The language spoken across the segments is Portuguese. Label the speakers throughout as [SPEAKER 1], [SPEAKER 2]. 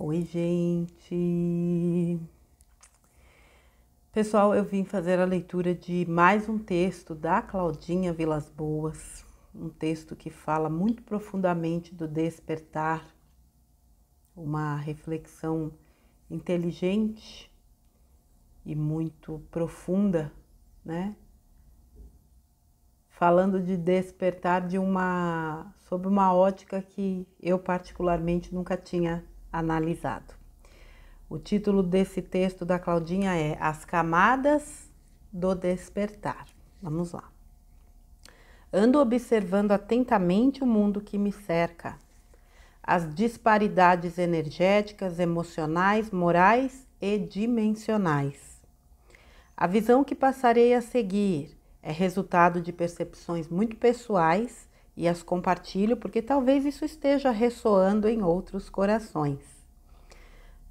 [SPEAKER 1] Oi, gente! Pessoal, eu vim fazer a leitura de mais um texto da Claudinha Vilas Boas, um texto que fala muito profundamente do despertar, uma reflexão inteligente e muito profunda, né? Falando de despertar sob uma ótica que eu particularmente nunca tinha analisado. O título desse texto da Claudinha é As Camadas do Despertar. Vamos lá. Ando observando atentamente o mundo que me cerca, as disparidades energéticas, emocionais, morais e dimensionais. A visão que passarei a seguir é resultado de percepções muito pessoais e as compartilho porque talvez isso esteja ressoando em outros corações.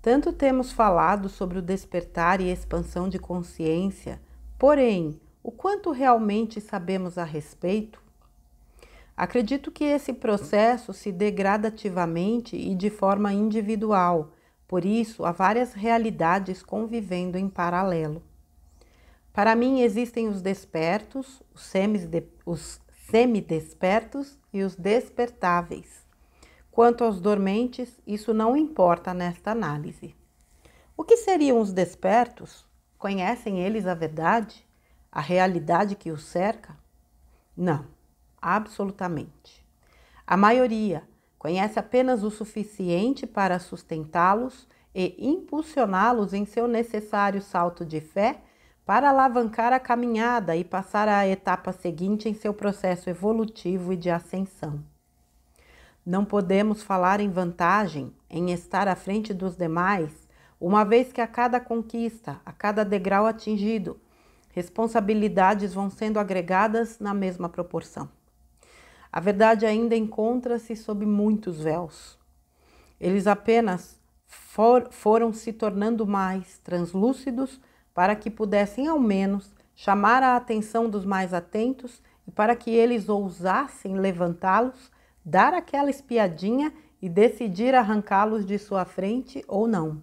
[SPEAKER 1] Tanto temos falado sobre o despertar e expansão de consciência, porém, o quanto realmente sabemos a respeito? Acredito que esse processo se dê gradativamente e de forma individual, por isso há várias realidades convivendo em paralelo. Para mim existem os despertos, os semidespertos e os despertáveis. Quanto aos dormentes, isso não importa nesta análise. O que seriam os despertos? Conhecem eles a verdade? A realidade que os cerca? Não, absolutamente. A maioria conhece apenas o suficiente para sustentá-los e impulsioná-los em seu necessário salto de fé para alavancar a caminhada e passar à etapa seguinte em seu processo evolutivo e de ascensão. Não podemos falar em vantagem, em estar à frente dos demais, uma vez que a cada conquista, a cada degrau atingido, responsabilidades vão sendo agregadas na mesma proporção. A verdade ainda encontra-se sob muitos véus. Eles apenas foram se tornando mais translúcidos para que pudessem, ao menos, chamar a atenção dos mais atentos e para que eles ousassem levantá-los, dar aquela espiadinha e decidir arrancá-los de sua frente ou não.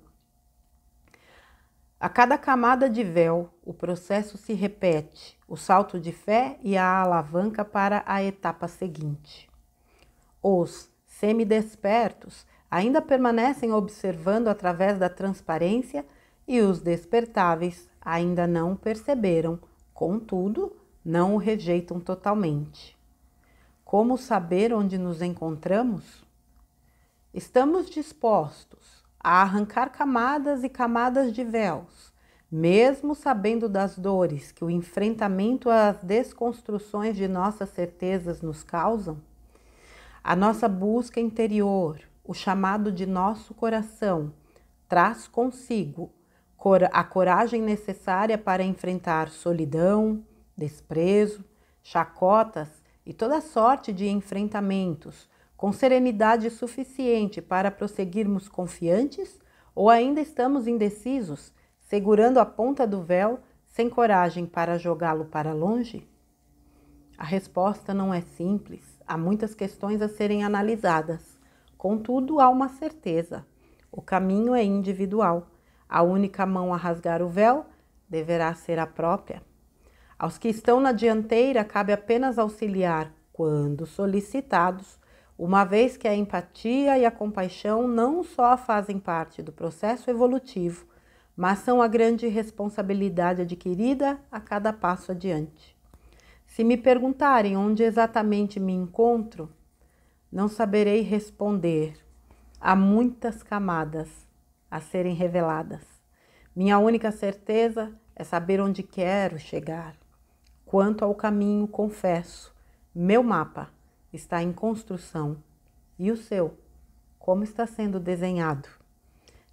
[SPEAKER 1] A cada camada de véu, o processo se repete, o salto de fé e a alavanca para a etapa seguinte. Os semidespertos ainda permanecem observando através da transparência e os despertáveis ainda não perceberam, contudo, não o rejeitam totalmente. Como saber onde nos encontramos? Estamos dispostos a arrancar camadas e camadas de véus, mesmo sabendo das dores que o enfrentamento às desconstruções de nossas certezas nos causam? A nossa busca interior, o chamado de nosso coração, traz consigo a coragem necessária para enfrentar solidão, desprezo, chacotas e toda sorte de enfrentamentos, com serenidade suficiente para prosseguirmos confiantes ou ainda estamos indecisos, segurando a ponta do véu, sem coragem para jogá-lo para longe? A resposta não é simples, há muitas questões a serem analisadas. Contudo, há uma certeza: o caminho é individual. A única mão a rasgar o véu deverá ser a própria. Aos que estão na dianteira, cabe apenas auxiliar, quando solicitados, uma vez que a empatia e a compaixão não só fazem parte do processo evolutivo, mas são a grande responsabilidade adquirida a cada passo adiante. Se me perguntarem onde exatamente me encontro, não saberei responder. Há muitas camadas a serem reveladas. Minha única certeza é saber onde quero chegar. Quanto ao caminho, confesso, meu mapa está em construção. E o seu? Como está sendo desenhado?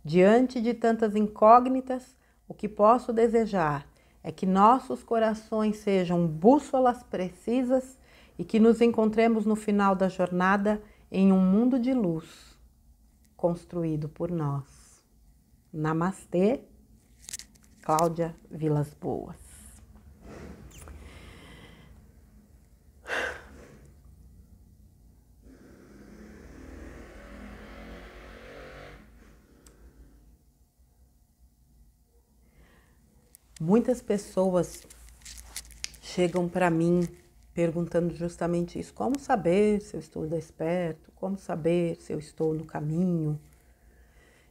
[SPEAKER 1] Diante de tantas incógnitas, o que posso desejar é que nossos corações sejam bússolas precisas e que nos encontremos no final da jornada em um mundo de luz construído por nós. Namastê, Cláudia Vilas Boas. Muitas pessoas chegam para mim perguntando justamente isso: como saber se eu estou desperto? Como saber se eu estou no caminho?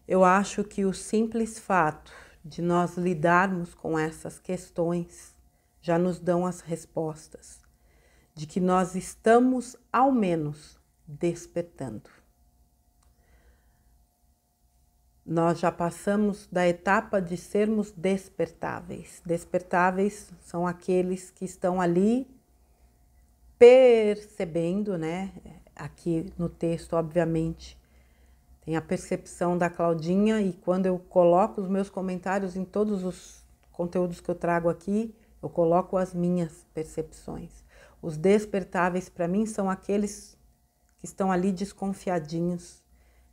[SPEAKER 1] Eu acho que o simples fato de nós lidarmos com essas questões já nos dão as respostas de que nós estamos, ao menos, despertando. Nós já passamos da etapa de sermos despertáveis. Despertáveis são aqueles que estão ali percebendo, né? Aqui no texto, obviamente, tem a percepção da Claudinha, e quando eu coloco os meus comentários em todos os conteúdos que eu trago aqui, eu coloco as minhas percepções. Os despertáveis, para mim, são aqueles que estão ali desconfiadinhos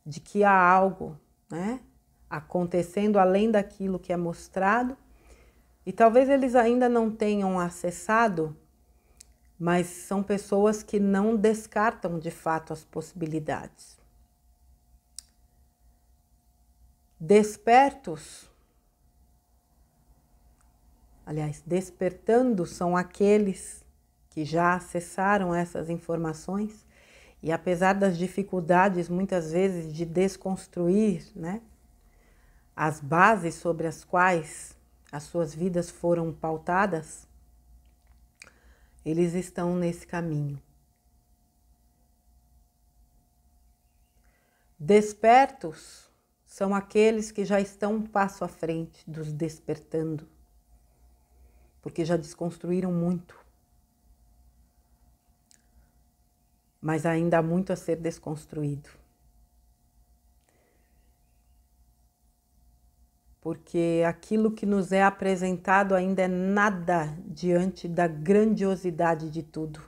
[SPEAKER 1] de que há algo, né, acontecendo além daquilo que é mostrado, e talvez eles ainda não tenham acessado, mas são pessoas que não descartam de fato as possibilidades. Despertos, aliás, despertando são aqueles que já acessaram essas informações e, apesar das dificuldades muitas vezes de desconstruir, né, as bases sobre as quais as suas vidas foram pautadas, eles estão nesse caminho. Despertos são aqueles que já estão um passo à frente dos despertando, porque já desconstruíram muito. Mas ainda há muito a ser desconstruído. Porque aquilo que nos é apresentado ainda é nada diante da grandiosidade de tudo.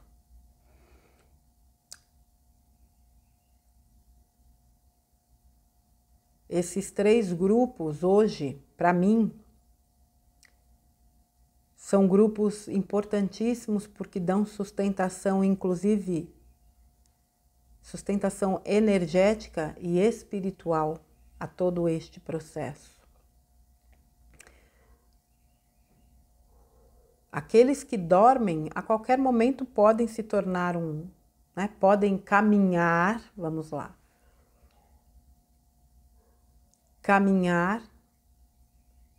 [SPEAKER 1] Esses 3 grupos hoje, para mim, são grupos importantíssimos porque dão sustentação, inclusive sustentação energética e espiritual a todo este processo. Aqueles que dormem, a qualquer momento podem se tornar podem caminhar, vamos lá, caminhar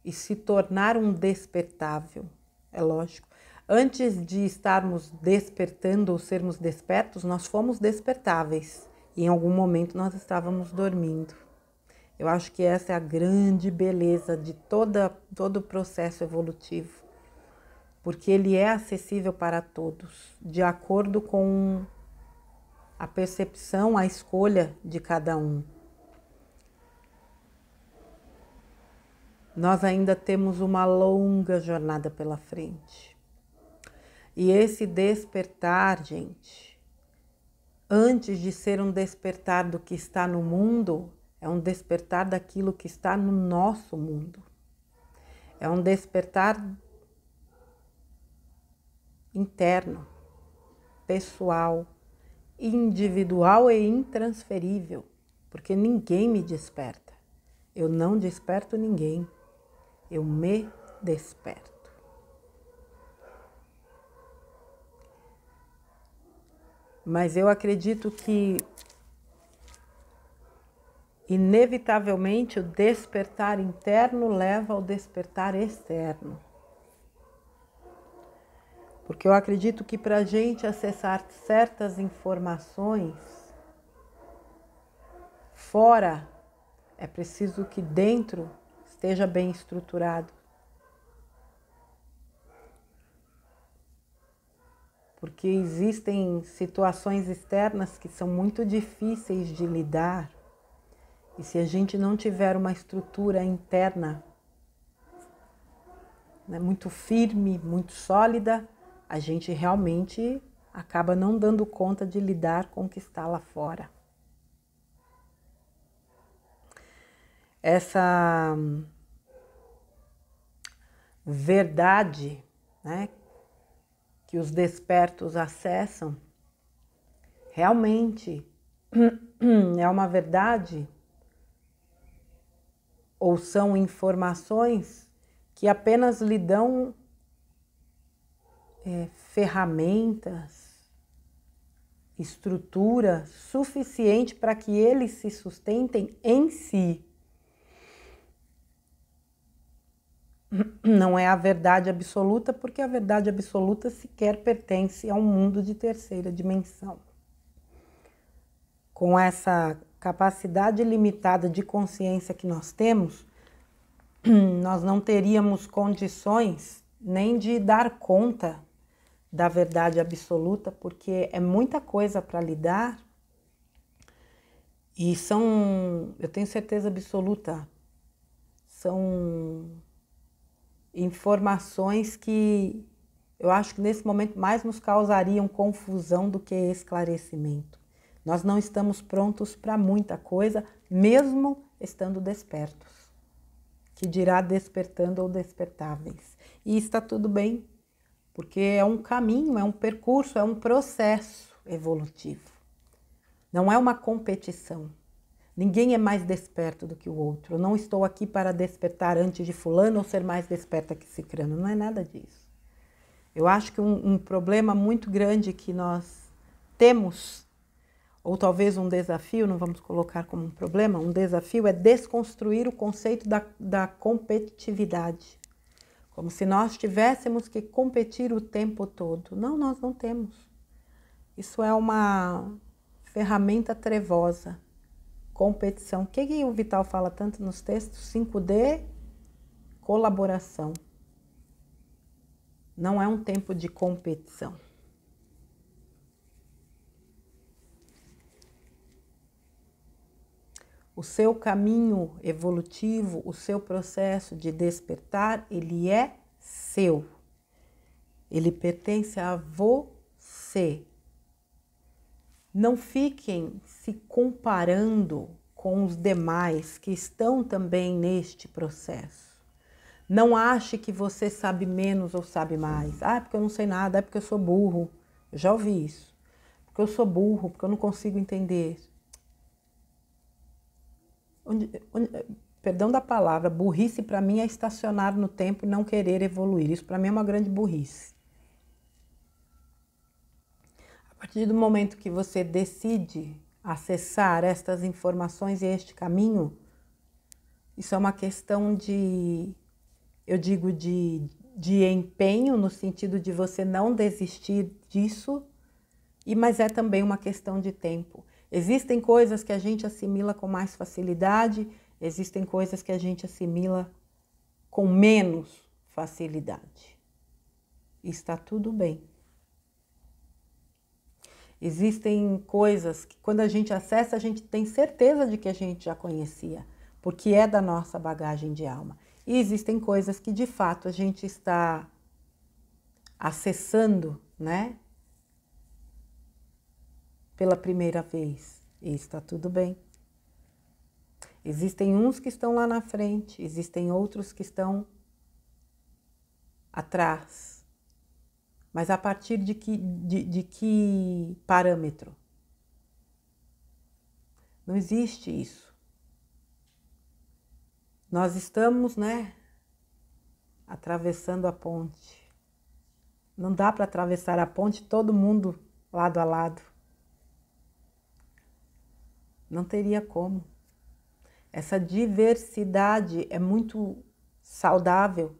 [SPEAKER 1] e se tornar um despertável, é lógico. Antes de estarmos despertando ou sermos despertos, nós fomos despertáveis e em algum momento nós estávamos dormindo. Eu acho que essa é a grande beleza de todo o processo evolutivo, porque ele é acessível para todos, de acordo com a percepção, a escolha de cada um. Nós ainda temos uma longa jornada pela frente. E esse despertar, gente, antes de ser um despertar do que está no mundo, é um despertar daquilo que está no nosso mundo. É um despertar interno, pessoal, individual e intransferível, porque ninguém me desperta. Eu não desperto ninguém, eu me desperto. Mas eu acredito que, inevitavelmente, o despertar interno leva ao despertar externo. Porque eu acredito que para a gente acessar certas informações, fora, é preciso que dentro esteja bem estruturado. Porque existem situações externas que são muito difíceis de lidar. E se a gente não tiver uma estrutura interna, né, muito firme, muito sólida, a gente realmente acaba não dando conta de lidar com o que está lá fora. Essa verdade, né, que os despertos acessam, realmente é uma verdade ou são informações que apenas lhe dão ferramentas, estrutura suficiente para que eles se sustentem em si. Não é a verdade absoluta, porque a verdade absoluta sequer pertence a um mundo de terceira dimensão. Com essa capacidade limitada de consciência que nós temos, nós não teríamos condições nem de dar conta da verdade absoluta, porque é muita coisa para lidar e eu tenho certeza absoluta, são informações que eu acho que nesse momento mais nos causariam confusão do que esclarecimento. Nós não estamos prontos para muita coisa, mesmo estando despertos, que dirá despertando ou despertáveis. E está tudo bem, porque é um caminho, é um percurso, é um processo evolutivo. Não é uma competição. Ninguém é mais desperto do que o outro. Eu não estou aqui para despertar antes de fulano ou ser mais desperta que cicrano. Não é nada disso. Eu acho que um problema muito grande que nós temos, ou talvez um desafio, não vamos colocar como um problema, um desafio é desconstruir o conceito da competitividade. Como se nós tivéssemos que competir o tempo todo. Não, nós não temos. Isso é uma ferramenta trevosa. Competição. O que o Vital fala tanto nos textos? 5D, colaboração. Não é um tempo de competição. O seu caminho evolutivo, o seu processo de despertar, ele é seu. Ele pertence a você. Não fiquem se comparando com os demais que estão também neste processo. Não ache que você sabe menos ou sabe mais. Ah, é porque eu não sei nada, é porque eu sou burro. Eu já ouvi isso. Porque eu sou burro, porque eu não consigo entender. Perdão da palavra, burrice para mim é estacionar no tempo e não querer evoluir. Isso para mim é uma grande burrice. A partir do momento que você decide acessar estas informações e este caminho, isso é uma questão de, eu digo, de empenho, no sentido de você não desistir disso, mas é também uma questão de tempo. Existem coisas que a gente assimila com mais facilidade, existem coisas que a gente assimila com menos facilidade. E está tudo bem. Existem coisas que quando a gente acessa, a gente tem certeza de que a gente já conhecia, porque é da nossa bagagem de alma. E existem coisas que de fato a gente está acessando, né? Pela primeira vez. E está tudo bem. Existem uns que estão lá na frente, existem outros que estão atrás. Mas a partir de que parâmetro? Não existe isso. Nós estamos, né, atravessando a ponte. Não dá para atravessar a ponte todo mundo lado a lado. Não teria como. Essa diversidade é muito saudável.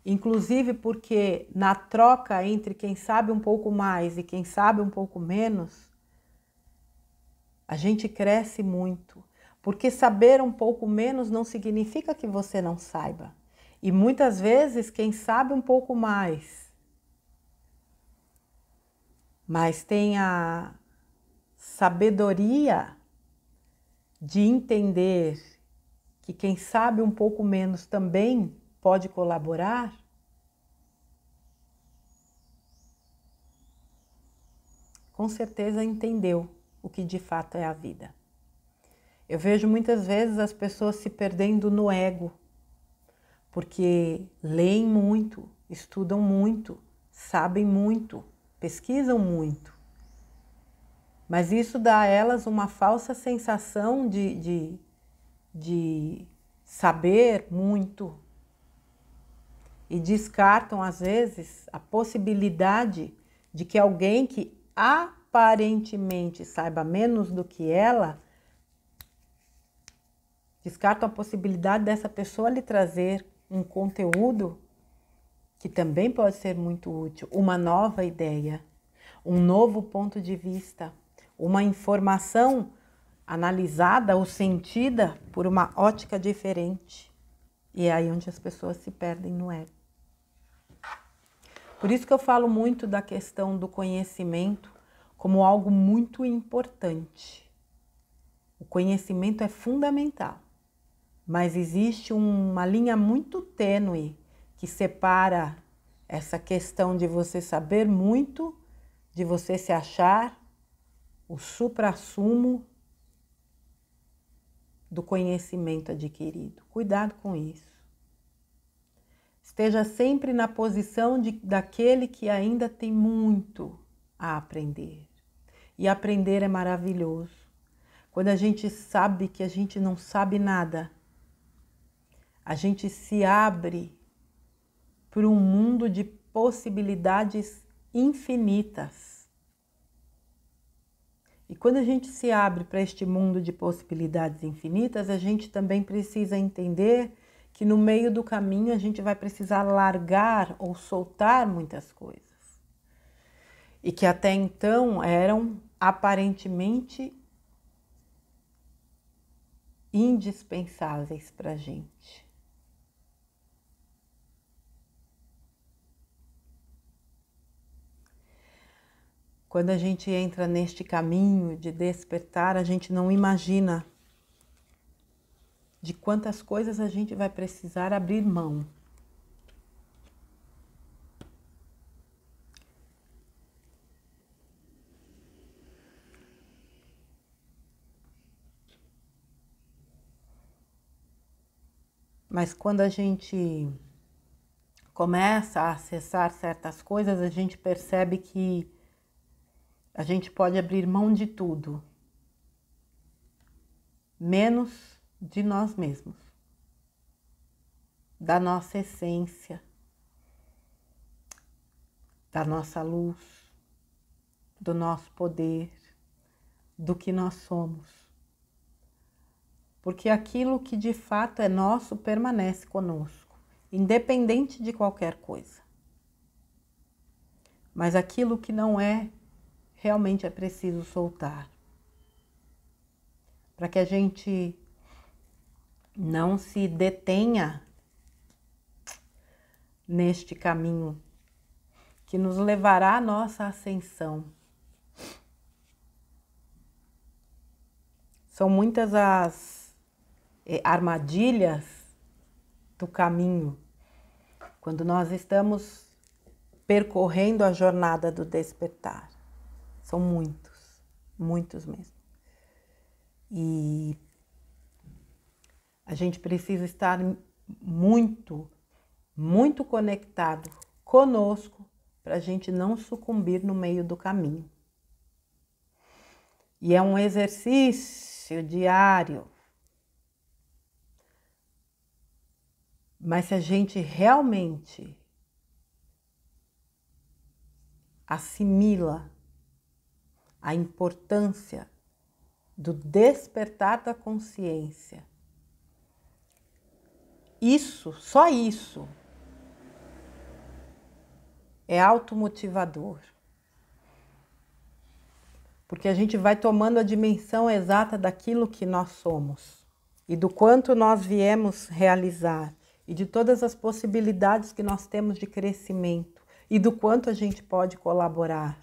[SPEAKER 1] Inclusive porque na troca entre quem sabe um pouco mais e quem sabe um pouco menos, a gente cresce muito. Porque saber um pouco menos não significa que você não saiba. E muitas vezes quem sabe um pouco mais, mas tem a sabedoria de entender que quem sabe um pouco menos também pode colaborar, com certeza entendeu o que de fato é a vida. Eu vejo muitas vezes as pessoas se perdendo no ego, porque leem muito, estudam muito, sabem muito, pesquisam muito. Mas isso dá a elas uma falsa sensação de saber muito. e descartam, às vezes, a possibilidade de que alguém que aparentemente saiba menos do que ela, descartam a possibilidade dessa pessoa lhe trazer um conteúdo que também pode ser muito útil, uma nova ideia, um novo ponto de vista, uma informação analisada ou sentida por uma ótica diferente. E é aí onde as pessoas se perdem no ego. Por isso que eu falo muito da questão do conhecimento como algo muito importante. O conhecimento é fundamental, mas existe uma linha muito tênue que separa essa questão de você saber muito, de você se achar o suprassumo do conhecimento adquirido. Cuidado com isso. Esteja sempre na posição daquele que ainda tem muito a aprender. E aprender é maravilhoso. Quando a gente sabe que a gente não sabe nada, a gente se abre para um mundo de possibilidades infinitas. E quando a gente se abre para este mundo de possibilidades infinitas, a gente também precisa entender que no meio do caminho a gente vai precisar largar ou soltar muitas coisas. E que até então eram aparentemente indispensáveis para a gente. Quando a gente entra neste caminho de despertar, a gente não imagina de quantas coisas a gente vai precisar abrir mão. Mas quando a gente começa a acessar certas coisas, a gente percebe que a gente pode abrir mão de tudo, menos de nós mesmos, da nossa essência, da nossa luz, do nosso poder, do que nós somos. Porque aquilo que de fato é nosso permanece conosco, independente de qualquer coisa. Mas aquilo que não é, realmente é preciso soltar. Para que a gente não se detenha neste caminho que nos levará à nossa ascensão. São muitas as armadilhas do caminho quando nós estamos percorrendo a jornada do despertar. São muitos, muitos mesmo. E a gente precisa estar muito, muito conectado conosco para a gente não sucumbir no meio do caminho. E é um exercício diário. Mas se a gente realmente assimila a importância do despertar da consciência, isso, só isso, é automotivador. Porque a gente vai tomando a dimensão exata daquilo que nós somos e do quanto nós viemos realizar e de todas as possibilidades que nós temos de crescimento e do quanto a gente pode colaborar.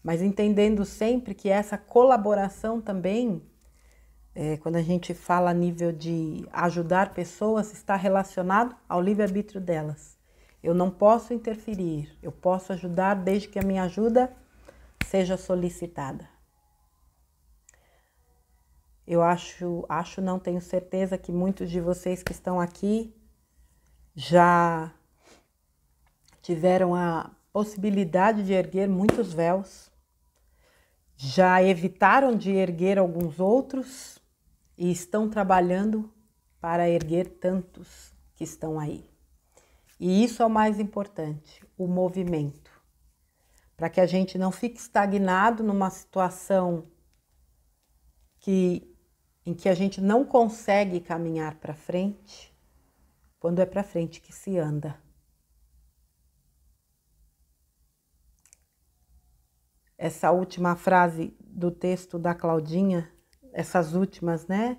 [SPEAKER 1] Mas entendendo sempre que essa colaboração também, quando a gente fala a nível de ajudar pessoas, está relacionado ao livre-arbítrio delas. Eu não posso interferir, eu posso ajudar desde que a minha ajuda seja solicitada. Eu acho, não tenho certeza que muitos de vocês que estão aqui já tiveram a possibilidade de erguer muitos véus, já evitaram de erguer alguns outros e estão trabalhando para erguer tantos que estão aí. E isso é o mais importante, o movimento. Para que a gente não fique estagnado numa situação em que a gente não consegue caminhar para frente, quando é para frente que se anda. Essa última frase do texto da Claudinha, essas últimas, né?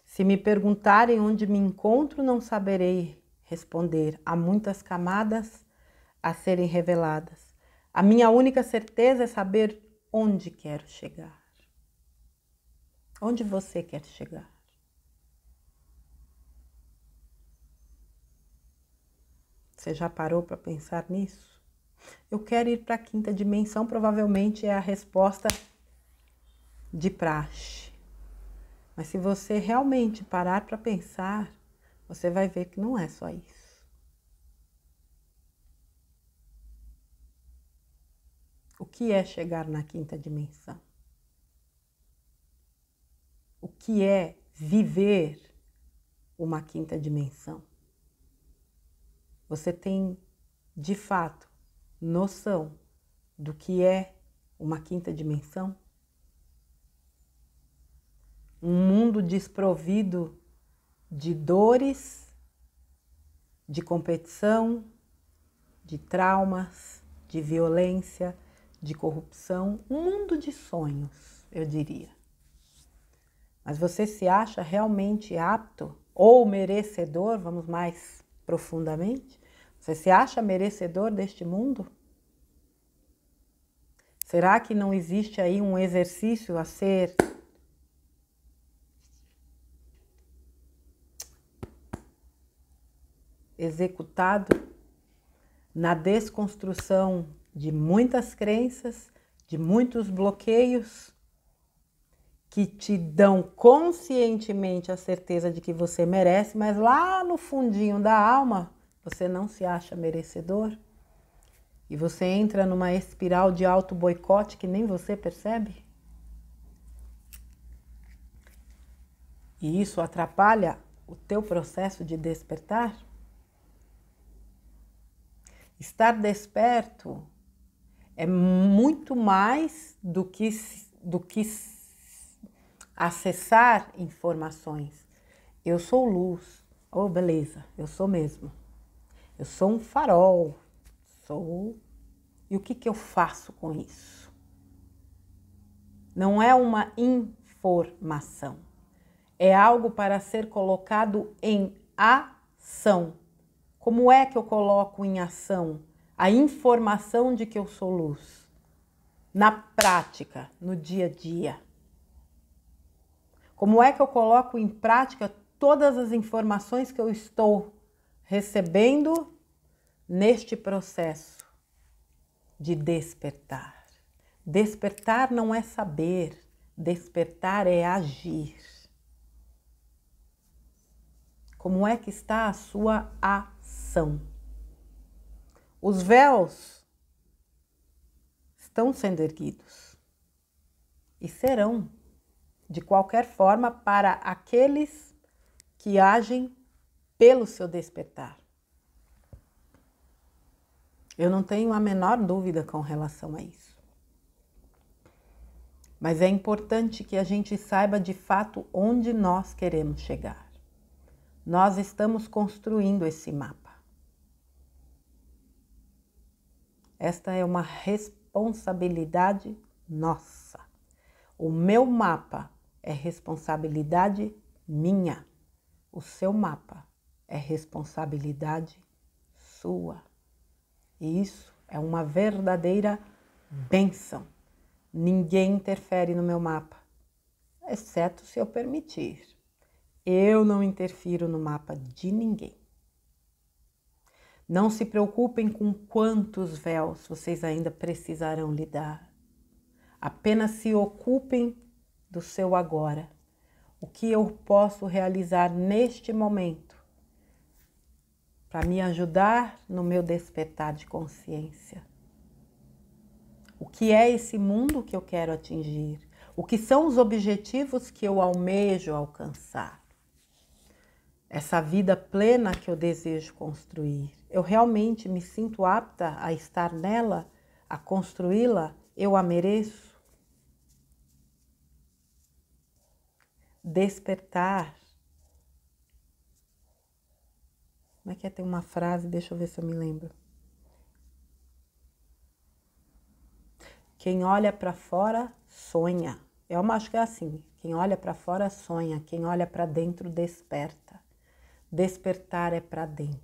[SPEAKER 1] Se me perguntarem onde me encontro, não saberei responder. Há muitas camadas a serem reveladas. A minha única certeza é saber onde quero chegar. Onde você quer chegar? Você já parou para pensar nisso? Eu quero ir para a quinta dimensão, provavelmente é a resposta de praxe. Mas se você realmente parar para pensar, você vai ver que não é só isso. O que é chegar na quinta dimensão? O que é viver uma quinta dimensão? Você tem, de fato, noção do que é uma quinta dimensão? Um mundo desprovido de dores, de competição, de traumas, de violência, de corrupção, um mundo de sonhos, eu diria. Mas você se acha realmente apto ou merecedor, vamos mais profundamente? Você se acha merecedor deste mundo? Será que não existe aí um exercício a ser executado na desconstrução de muitas crenças, de muitos bloqueios que te dão conscientemente a certeza de que você merece, mas lá no fundinho da alma você não se acha merecedor? E você entra numa espiral de auto-boicote que nem você percebe? E isso atrapalha o teu processo de despertar? Estar desperto é muito mais do que acessar informações. Eu sou luz. Oh, beleza, eu sou mesmo. Eu sou um farol. E o que eu faço com isso? Não é uma informação. É algo para ser colocado em ação. Como é que eu coloco em ação a informação de que eu sou luz? Na prática, no dia a dia. Como é que eu coloco em prática todas as informações que eu estou recebendo neste processo de despertar? Despertar não é saber, despertar é agir. Como é que está a sua ação? Os véus estão sendo erguidos e serão, de qualquer forma, para aqueles que agem pelo seu despertar. Eu não tenho a menor dúvida com relação a isso. Mas é importante que a gente saiba de fato onde nós queremos chegar. Nós estamos construindo esse mapa. Esta é uma responsabilidade nossa. O meu mapa é responsabilidade minha. O seu mapa é responsabilidade sua. E isso é uma verdadeira bênção. Ninguém interfere no meu mapa, exceto se eu permitir. Eu não interfiro no mapa de ninguém. Não se preocupem com quantos véus vocês ainda precisarão lidar. Apenas se ocupem do seu agora. O que eu posso realizar neste momento para me ajudar no meu despertar de consciência? O que é esse mundo que eu quero atingir? O que são os objetivos que eu almejo alcançar? essa vida plena que eu desejo construir? Eu realmente me sinto apta a estar nela, a construí-la? Eu a mereço? Despertar. Como é que é? Tem uma frase, deixa eu ver se eu me lembro. Quem olha para fora, sonha. Eu acho que é assim. Quem olha para fora, sonha. Quem olha para dentro, desperta. Despertar é para dentro.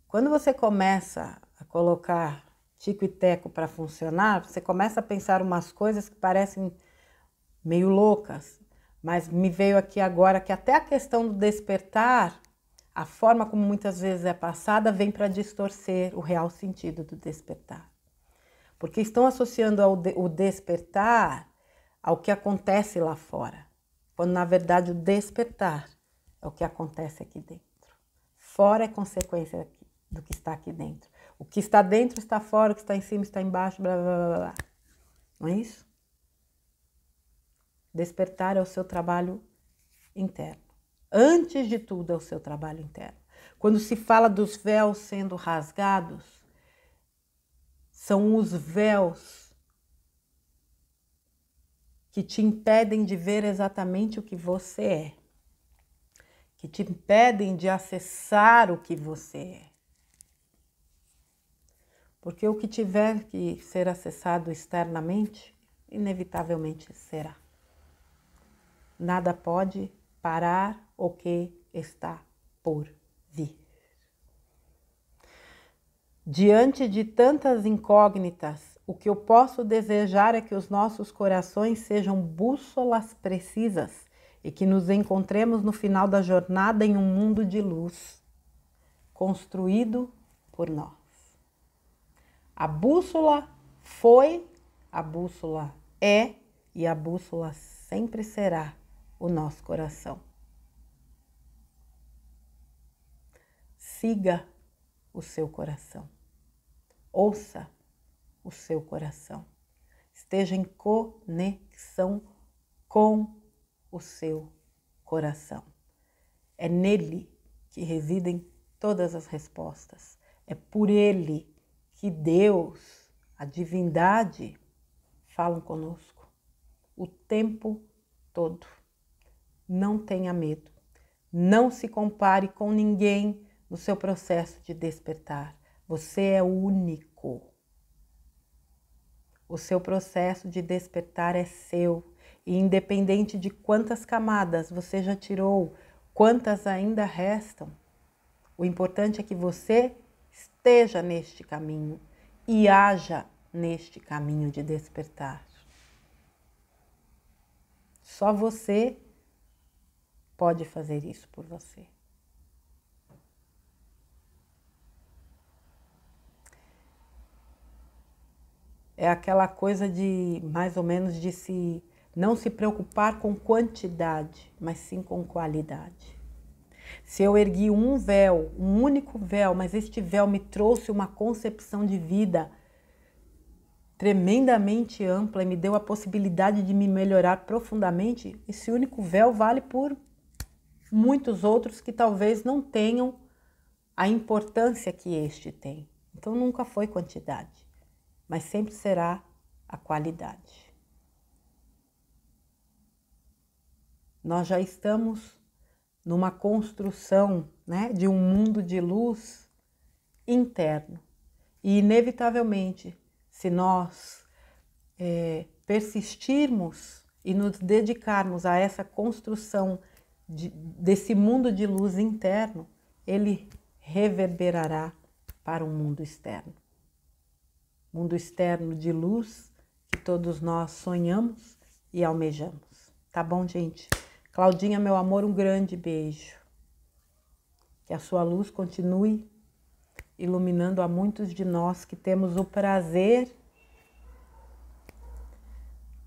[SPEAKER 1] Quando você começa a colocar tico e teco para funcionar, você começa a pensar umas coisas que parecem meio loucas, mas me veio aqui agora que até a questão do despertar, a forma como muitas vezes é passada, vem para distorcer o real sentido do despertar. Porque estão associando o despertar ao que acontece lá fora, quando na verdade o despertar é o que acontece aqui dentro. Fora é consequência do que está aqui dentro. O que está dentro está fora, o que está em cima está embaixo, blá, blá, blá, blá. Não é isso? Despertar é o seu trabalho interno. Antes de tudo, é o seu trabalho interno. Quando se fala dos véus sendo rasgados, são os véus que te impedem de ver exatamente o que você é, que te impedem de acessar o que você é. Porque o que tiver que ser acessado externamente, inevitavelmente será. Nada pode parar o que está por vir. Diante de tantas incógnitas, o que eu posso desejar é que os nossos corações sejam bússolas precisas e que nos encontremos no final da jornada em um mundo de luz, construído por nós. A bússola foi, a bússola é e a bússola sempre será o nosso coração. Siga o seu coração. Ouça o seu coração. Esteja em conexão com o seu coração. É nele que residem todas as respostas. É por ele que Deus, a divindade, falam conosco o tempo todo. Não tenha medo. Não se compare com ninguém no seu processo de despertar. Você é único. O seu processo de despertar é seu. E independente de quantas camadas você já tirou, quantas ainda restam, o importante é que você esteja neste caminho e haja neste caminho de despertar. Só você pode fazer isso por você. É aquela coisa de, mais ou menos, de não se preocupar com quantidade, mas sim com qualidade. Se eu ergui um véu, um único véu, mas este véu me trouxe uma concepção de vida tremendamente ampla e me deu a possibilidade de me melhorar profundamente, esse único véu vale por muitos outros que talvez não tenham a importância que este tem. Então nunca foi quantidade, mas sempre será a qualidade. Nós já estamos numa construção, né, de um mundo de luz interno. E, inevitavelmente, se nós persistirmos e nos dedicarmos a essa construção desse mundo de luz interno, ele reverberará para o mundo externo. Mundo externo de luz que todos nós sonhamos e almejamos. Tá bom, gente? Claudinha, meu amor, um grande beijo. Que a sua luz continue iluminando a muitos de nós que temos o prazer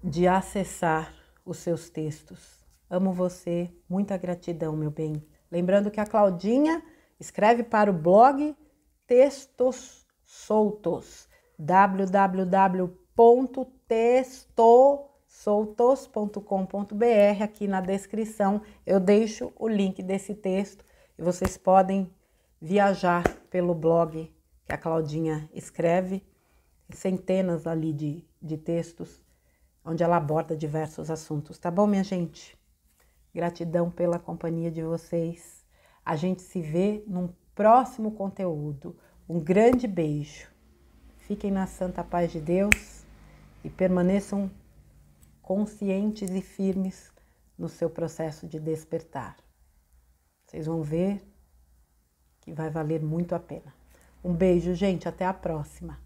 [SPEAKER 1] de acessar os seus textos. Amo você, muita gratidão, meu bem. Lembrando que a Claudinha escreve para o blog Textos Soltos, www.textosoltos.com soltos.com.br. Aqui na descrição eu deixo o link desse texto e vocês podem viajar pelo blog que a Claudinha escreve, centenas ali de textos, onde ela aborda diversos assuntos, tá bom, minha gente? Gratidão pela companhia de vocês. A gente se vê num próximo conteúdo. Um grande beijo. Fiquem na santa paz de Deus e permaneçam conscientes e firmes no seu processo de despertar. Vocês vão ver que vai valer muito a pena. Um beijo, gente. Até a próxima.